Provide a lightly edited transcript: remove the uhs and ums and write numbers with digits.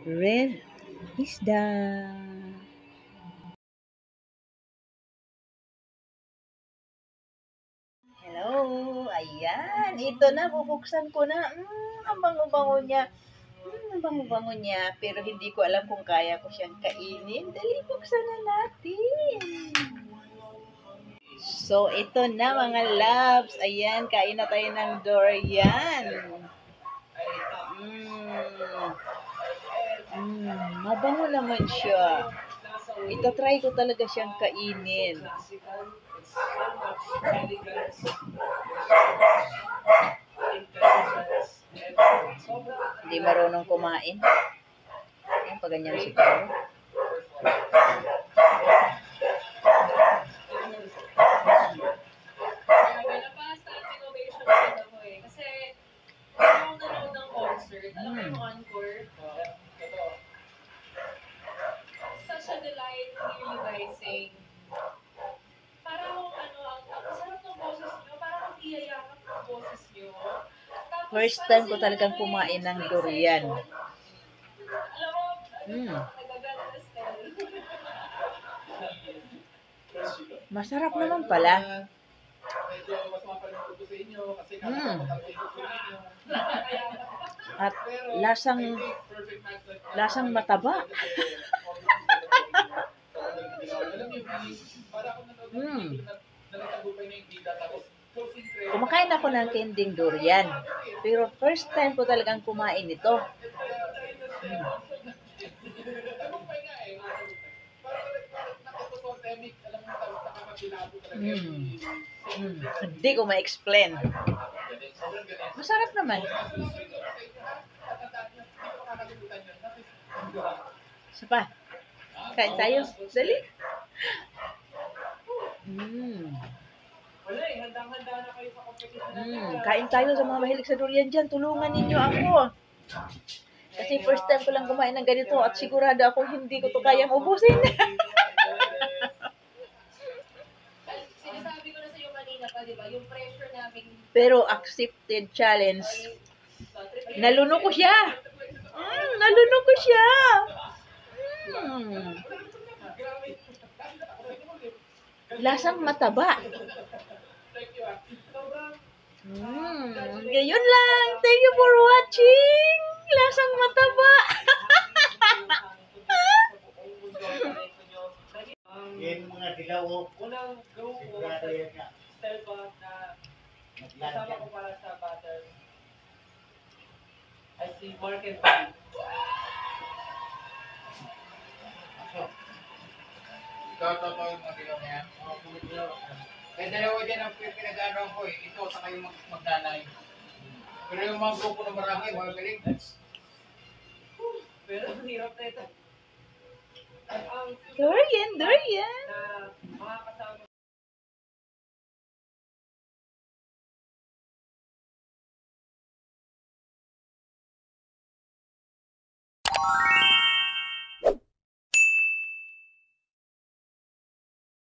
Red isda. Hello, ayan. Ito na, bubuksan ko na. Ang bango-bango niya. Ang bango-bango niya. Pero hindi ko alam kung kaya ko siyang kainin. Dali, buksan na natin. So, ito na mga loves. Ayan, kain na tayo ng durian. Mabango naman siya. Itatry ko talaga siyang kainin. Hindi marunong kumain. Yan, pag ganyan siguro. Alam mo yung encore? Such a delight to hear you guys sing. Parang ang sarap ng boses nyo. Parang ang iyayakap ng boses nyo. First time ko talagang kumain ng durian. Masarap naman pala. At lasang mataba. Kumakain ako ng kending durian. Pero first time ko talagang kumain ito. Hindi ko ma-explain. Masarap naman. Isa pa. Kain tayo. Dali. Kain tayo sa mga mahilig sa durian dyan. Tulungan ninyo ako. Kasi first time ko lang kumain ng ganito at sigurado ako hindi ko to kayang ubusin. Sinasabi ko na sa iyo kanina pa, di ba? Yung pressure namin. Pero accepted challenge. Naluno ko siya. Naluno ko siya. Lasang mataba. Ngayon lang. Thank you for watching. Lasang mataba. Yan mga dilaw. Unang grupo Sigurado yan nga. style ba na kasama ko para sa battle ay si Mark and Bobby. Totoo yung mga dilaw na yan. Kaya dalawa dyan ang pinag-ano ko eh. Ito, saka yung magdanay. Pero yung mga grupo na marami, mga galing. Pero ang hirap na ito. Durian. Na mga kasama